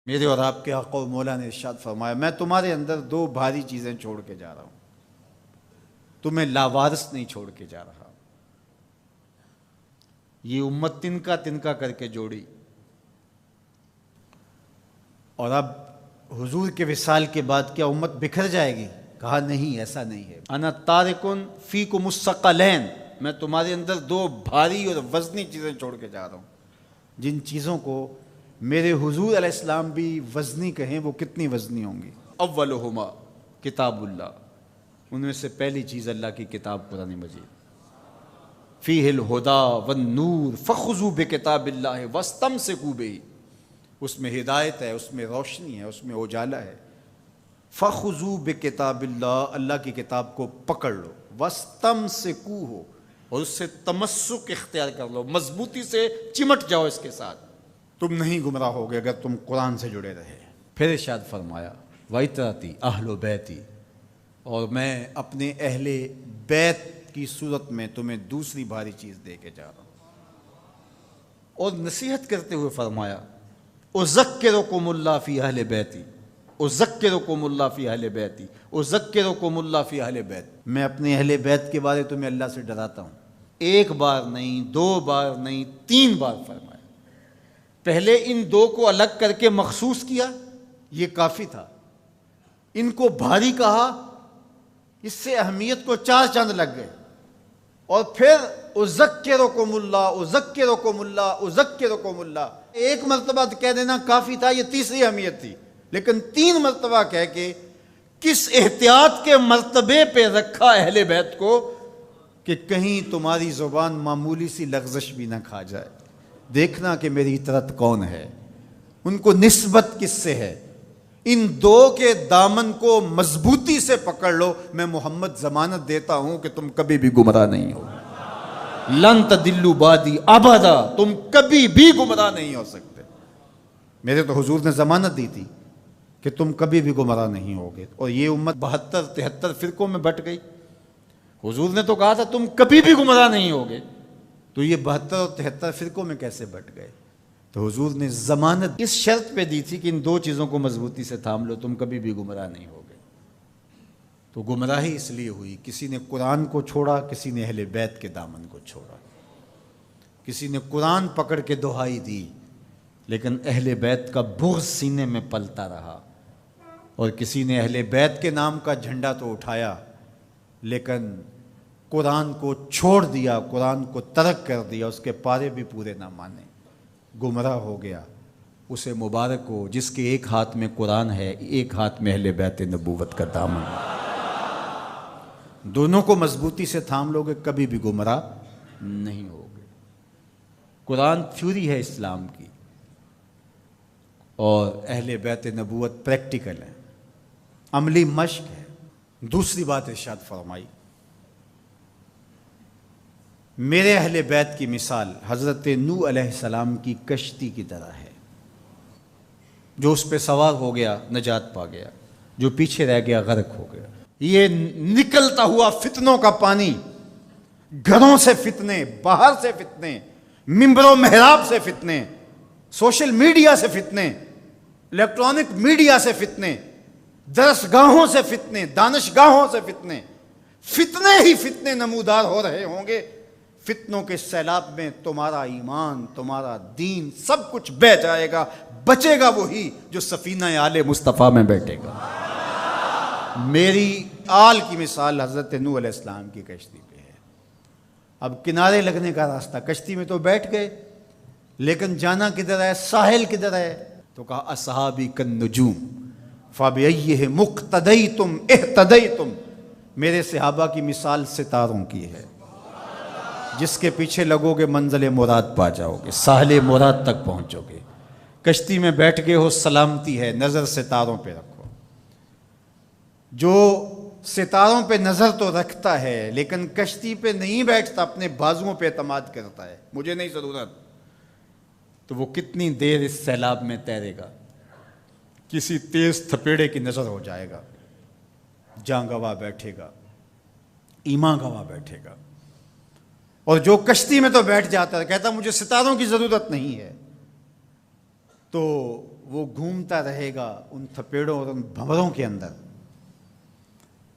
میرے اور آپ کے آقا و مولا نے ارشاد فرمایا، میں تمہارے اندر دو بھاری چیزیں چھوڑ کے جا رہا ہوں، تمہیں لاوارث نہیں چھوڑ کے جا رہا۔ یہ امت تنکا تنکا کر کے جوڑی، اور اب حضور کے وصال کے بعد کیا امت بکھر جائے گی؟ کہا نہیں، ایسا نہیں ہے۔ انا تارکن فیکم الثقلین، میں تمہارے اندر دو بھاری اور وزنی چیزیں چھوڑ کے جا رہا ہوں، جن چیزوں کو میرے حضور علیہ السلام بھی وزنی کہیں، وہ کتنی وزنی ہوں گی؟ اولہما کتاب اللہ، ان میں سے پہلی چیز اللہ کی کتاب قرآن مجید، فیہ الہدی والنور فخذوا بکتاب اللہ واستمسکوا بہ، اس میں ہدایت ہے، اس میں روشنی ہے، اس میں اجالا ہے۔ فخذوا بکتاب اللہ، اللہ کی کتاب کو پکڑ لو، واستمسکوا، اور اس سے تمسک اختیار کر لو، مضبوطی سے چمٹ جاؤ اس کے ساتھ، تم نہیں گمراہ ہوگے اگر تم قرآن سے جڑے رہے۔ پھر ارشاد فرمایا وَإِتْرَتِي اہل بیتی، اور میں اپنے اہل بیت کی صورت میں تمہیں دوسری بھاری چیز دے کے جا رہا ہوں۔ اور نصیحت کرتے ہوئے فرمایا اذکرکم اللہ فی اہل بیتی، اذکرکم اللہ فی اہل بیتی، اذکرکم اللہ فی اہل بیت، میں اپنے اہل بیت کے بارے تمہیں اللہ سے ڈراتا ہوں۔ ایک بار نہیں، دو بار نہیں، 3 بار فرمایا۔ پہلے ان دو کو الگ کر کے مخصوص کیا، یہ کافی تھا۔ ان کو بھاری کہا، اس سے اہمیت کو 4 چاند لگ گئے۔ اور پھر اذکرکم اللہ، اذکرکم اللہ، اذکرکم اللہ، ایک مرتبہ کہہ دینا کافی تھا، یہ تیسری اہمیت تھی، لیکن 3 مرتبہ کہہ کے کس احتیاط کے مرتبے پہ رکھا اہل بیت کو کہ کہیں تمہاری زبان معمولی سی لغزش بھی نہ کھا جائے، دیکھنا کہ میری اطرت کون ہے، ان کو نسبت کس سے ہے۔ ان دو کے دامن کو مضبوطی سے پکڑ لو، میں محمد ضمانت دیتا ہوں کہ تم کبھی بھی گمراہ نہیں ہو، لن تضلوا بعدی ابدا، تم کبھی بھی گمراہ نہیں ہو سکتے۔ میرے تو حضور نے ضمانت دی تھی کہ تم کبھی بھی گمراہ نہیں ہوگے، اور یہ امت 72-73 فرقوں میں بٹ گئی۔ حضور نے تو کہا تھا تم کبھی بھی گمراہ نہیں ہوگے، تو یہ 72 اور 73 فرقوں میں کیسے بٹ گئے؟ تو حضور نے ضمانت اس شرط پہ دی تھی کہ ان 2 چیزوں کو مضبوطی سے تھام لو، تم کبھی بھی گمراہ نہیں ہوگے۔ تو گمراہی اس لیے ہوئی، کسی نے قرآن کو چھوڑا، کسی نے اہل بیت کے دامن کو چھوڑا، کسی نے قرآن پکڑ کے دہائی دی لیکن اہل بیت کا بغض سینے میں پلتا رہا، اور کسی نے اہل بیت کے نام کا جھنڈا تو اٹھایا لیکن قرآن کو چھوڑ دیا، قرآن کو ترک کر دیا، اس کے پارے بھی پورے نہ مانے، گمراہ ہو گیا۔ اسے مبارک ہو جس کے ایک ہاتھ میں قرآن ہے، ایک ہاتھ میں اہل بیت نبوت کا دامن ہے۔ دونوں کو مضبوطی سے تھام لو گے، کبھی بھی گمراہ نہیں ہوگے۔ قرآن تھیوری ہے اسلام کی، اور اہل بیت نبوت پریکٹیکل ہے، عملی مشق ہے۔ دوسری بات ارشاد فرمائی، میرے اہل بیت کی مثال حضرت نوح علیہ السلام کی کشتی کی طرح ہے، جو اس پہ سوار ہو گیا نجات پا گیا، جو پیچھے رہ گیا غرق ہو گیا۔ یہ نکلتا ہوا فتنوں کا پانی، گھروں سے فتنے، باہر سے فتنے، ممبر و محراب سے فتنے، سوشل میڈیا سے فتنے، الیکٹرانک میڈیا سے فتنے، درسگاہوں سے فتنے، دانشگاہوں سے فتنے، فتنے ہی فتنے نمودار ہو رہے ہوں گے۔ فتنوں کے سیلاب میں تمہارا ایمان، تمہارا دین، سب کچھ بہہ جائے گا، بچے گا وہی جو سفینہ آل مصطفیٰ میں بیٹھے گا۔ میری آل کی مثال حضرت نوح علیہ السلام کی کشتی پہ ہے۔ اب کنارے لگنے کا راستہ، کشتی میں تو بیٹھ گئے لیکن جانا کدھر ہے، ساحل کدھر ہے؟ تو کہا اصحابی کالنجوم فبأیہم اقتدیتم اہتدیتم، میرے صحابہ کی مثال ستاروں کی ہے، جس کے پیچھے لگو گے منزل مراد پا جاؤ گے، ساحل مراد تک پہنچو گے۔ کشتی میں بیٹھ گئے ہو، سلامتی ہے، نظر ستاروں پہ رکھو۔ جو ستاروں پہ نظر تو رکھتا ہے لیکن کشتی پہ نہیں بیٹھتا، اپنے بازوؤں پہ اعتماد کرتا ہے، مجھے نہیں ضرورت، تو وہ کتنی دیر اس سیلاب میں تیرے گا؟ کسی تیز تھپیڑے کی نظر ہو جائے گا، جاں گواہ بیٹھے گا، ایمان گواہ بیٹھے گا۔ اور جو کشتی میں تو بیٹھ جاتا ہے، کہتا مجھے ستاروں کی ضرورت نہیں ہے، تو وہ گھومتا رہے گا ان تھپیڑوں اور ان بھنوروں کے اندر،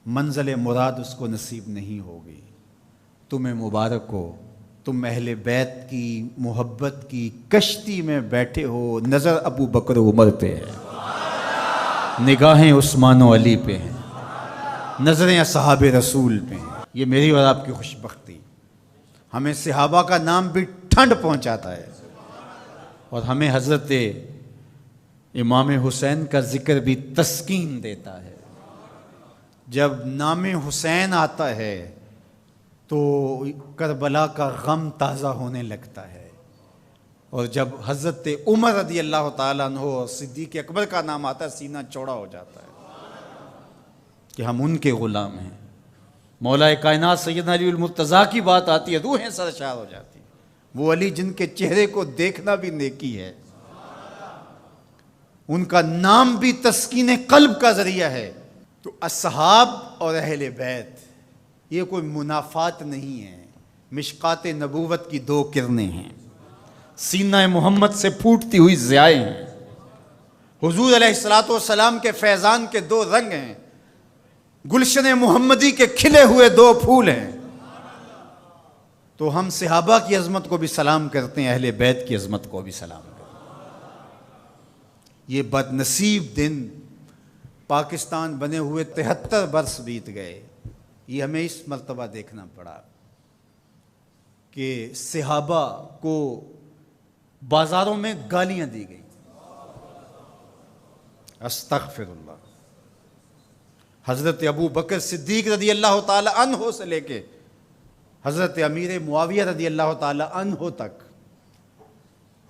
منزل مراد اس کو نصیب نہیں ہوگی۔ تمہیں مبارک ہو، تم اہل بیت کی محبت کی کشتی میں بیٹھے ہو، نظر ابو بکر عمر پہ ہے، نگاہیں عثمان و علی پہ ہیں، نظریں اصحاب رسول پہ ہیں۔ یہ میری اور آپ کی خوش بختی، ہمیں صحابہ کا نام بھی ٹھنڈ پہنچاتا ہے، اور ہمیں حضرت امام حسین کا ذکر بھی تسکین دیتا ہے۔ جب نام حسین آتا ہے تو کربلا کا غم تازہ ہونے لگتا ہے، اور جب حضرت عمر رضی اللہ تعالیٰ عنہ اور صدیق اکبر کا نام آتا ہے سینہ چوڑا ہو جاتا ہے کہ ہم ان کے غلام ہیں۔ مولا کائنات سیدنا علی المرتضیٰ کی بات آتی ہے، روحیں سرشار ہو جاتی ہیں۔ وہ علی جن کے چہرے کو دیکھنا بھی نیکی ہے، ان کا نام بھی تسکین قلب کا ذریعہ ہے۔ تو اصحاب اور اہل بیت یہ کوئی منافات نہیں ہے، مشکات نبوت کی دو کرنیں ہیں، سینہ محمد سے پھوٹتی ہوئی ضیائیں ہیں، حضور علیہ الصلوۃ والسلام کے فیضان کے دو رنگ ہیں، گلشن محمدی کے کھلے ہوئے دو پھول ہیں۔ تو ہم صحابہ کی عظمت کو بھی سلام کرتے ہیں، اہل بیت کی عظمت کو بھی سلام کرتے ہیں۔ یہ بد نصیب دن پاکستان بنے ہوئے 73 برس بیت گئے، یہ ہمیں اس مرتبہ دیکھنا پڑا کہ صحابہ کو بازاروں میں گالیاں دی گئی، استغفر اللہ۔ حضرت ابو بکر صدیق رضی اللہ تعالی عنہ سے لے کے حضرت امیر معاویہ رضی اللہ تعالی عنہ تک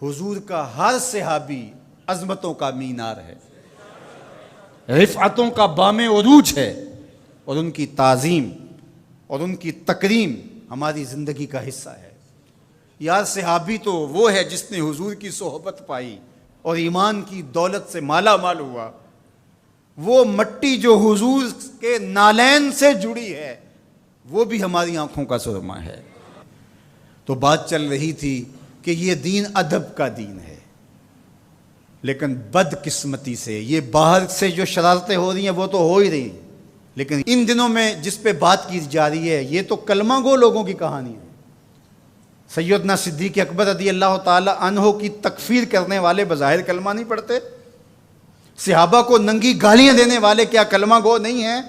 حضور کا ہر صحابی عظمتوں کا مینار ہے، رفعتوں کا بام عروج ہے، اور ان کی تعظیم اور ان کی تکریم ہماری زندگی کا حصہ ہے۔ یار صحابی تو وہ ہے جس نے حضور کی صحبت پائی اور ایمان کی دولت سے مالا مال ہوا، وہ مٹی جو حضور کے نالین سے جڑی ہے وہ بھی ہماری آنکھوں کا سرما ہے۔ تو بات چل رہی تھی کہ یہ دین ادب کا دین ہے، لیکن بد قسمتی سے یہ باہر سے جو شرارتیں ہو رہی ہیں وہ تو ہو ہی رہی ہیں، لیکن ان دنوں میں جس پہ بات کی جا رہی ہے یہ تو کلمہ گو لوگوں کی کہانی ہے۔ سیدنا صدیق اکبر رضی اللہ تعالی عنہ کی تکفیر کرنے والے بظاہر کلمہ نہیں پڑھتے، صحابہ کو ننگی گالیاں دینے والے کیا کلمہ گو نہیں ہیں؟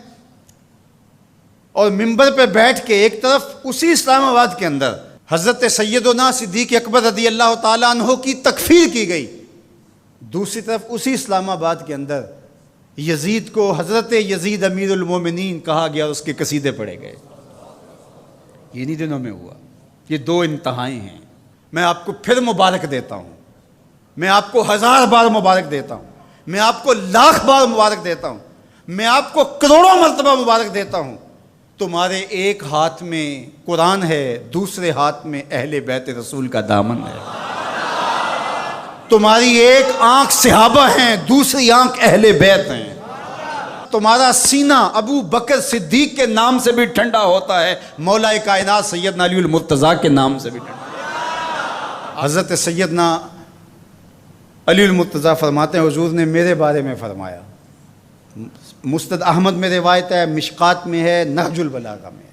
اور منبر پہ بیٹھ کے ایک طرف اسی اسلام آباد کے اندر حضرت سیدنا صدیق اکبر رضی اللہ تعالی عنہ کی تکفیر کی گئی، دوسری طرف اسی اسلام آباد کے اندر یزید کو حضرت یزید امیر المومنین کہا گیا اور اس کے قصیدے پڑھے گئے۔ یہ انہی دنوں میں ہوا۔ یہ دو انتہائیں ہیں۔ میں آپ کو پھر مبارک دیتا ہوں، میں آپ کو 1000 بار مبارک دیتا ہوں، میں آپ کو 1,00,000 بار مبارک دیتا ہوں، میں آپ کو کروڑوں مرتبہ مبارک دیتا ہوں۔ تمہارے ایک ہاتھ میں قرآن ہے، دوسرے ہاتھ میں اہل بیت رسول کا دامن ہے۔ تمہاری ایک آنکھ صحابہ ہیں، دوسری آنکھ اہل بیت ہیں۔ تمہارا سینہ ابو بکر صدیق کے نام سے بھی ٹھنڈا ہوتا ہے، مولا کائنات سیدنا علی المرتضیٰ کے نام سے بھی ٹھنڈا۔ حضرت سیدنا علی المرتضیٰ فرماتے ہیں حضور نے میرے بارے میں فرمایا، مسند احمد میں روایت ہے، مشکات میں ہے، نہج البلاغہ میں ہے۔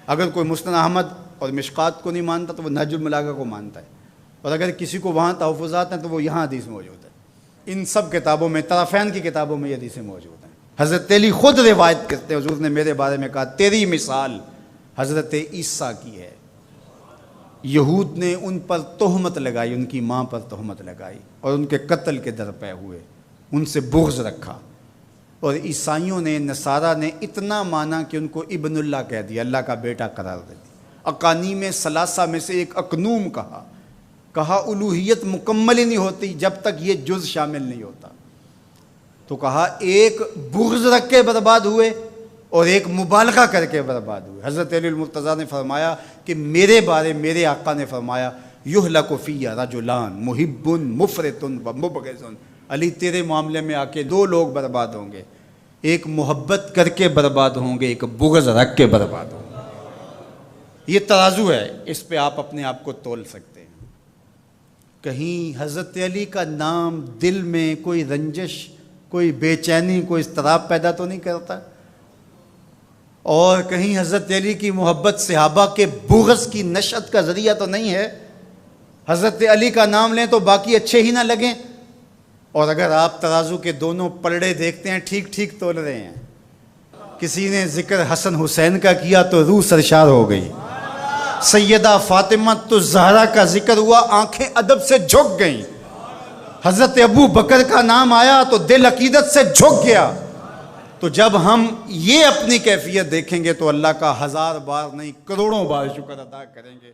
اگر کوئی مسند احمد اور مشکات کو نہیں مانتا تو وہ نہج البلاغہ کو مانتا ہے، اور اگر کسی کو وہاں تحفظات ہیں تو وہ یہاں حدیث موجود ہے۔ ان سب کتابوں میں، طرفین کی کتابوں میں یہ حدیثیں موجود ہیں۔ حضرت علی خود روایت کرتے ہیں حضور نے میرے بارے میں کہا تیری مثال حضرت عیسیٰ کی ہے۔ یہود نے ان پر تہمت لگائی، ان کی ماں پر تہمت لگائی اور ان کے قتل کے درپے ہوئے، ان سے بغض رکھا، اور عیسائیوں نے، نصارہ نے اتنا مانا کہ ان کو ابن اللہ کہہ دیا، اللہ کا بیٹا قرار دے دیا۔ اقانیم ثلاثہ میں سے ایک اقنوم کہا الوہیت مکمل ہی نہیں ہوتی جب تک یہ جز شامل نہیں ہوتا۔ تو کہا ایک بغض رکھ کے برباد ہوئے اور ایک مبالغہ کر کے برباد ہوئے۔ حضرت علی المرتضیٰ نے فرمایا کہ میرے بارے میرے آقا نے فرمایا یہلک فی رجلان محب مفرط و مبغض۔ علی تیرے معاملے میں آ کے 2 لوگ برباد ہوں گے، ایک محبت کر کے برباد ہوں گے، ایک بغض رکھ کے برباد ہوں گے۔ یہ ترازو ہے، اس پہ آپ اپنے آپ کو تول سکتے ہیں۔ کہیں حضرت علی کا نام دل میں کوئی رنجش، کوئی بے چینی، کوئی اضطراب پیدا تو نہیں کرتا؟ اور کہیں حضرت علی کی محبت صحابہ کے بغض کی نشأت کا ذریعہ تو نہیں ہے؟ حضرت علی کا نام لیں تو باقی اچھے ہی نہ لگیں، اور اگر آپ ترازو کے دونوں پلڑے دیکھتے ہیں ٹھیک ٹھیک تول رہے ہیں۔ کسی نے ذکر حسن حسین کا کیا تو روح سرشار ہو گئی، سیدہ فاطمہ تو زہرا کا ذکر ہوا آنکھیں ادب سے جھک گئیں، حضرت ابو بکر کا نام آیا تو دل عقیدت سے جھک گیا۔ تو جب ہم یہ اپنی کیفیت دیکھیں گے تو اللہ کا 1000 بار نہیں کروڑوں بار شکر ادا کریں گے۔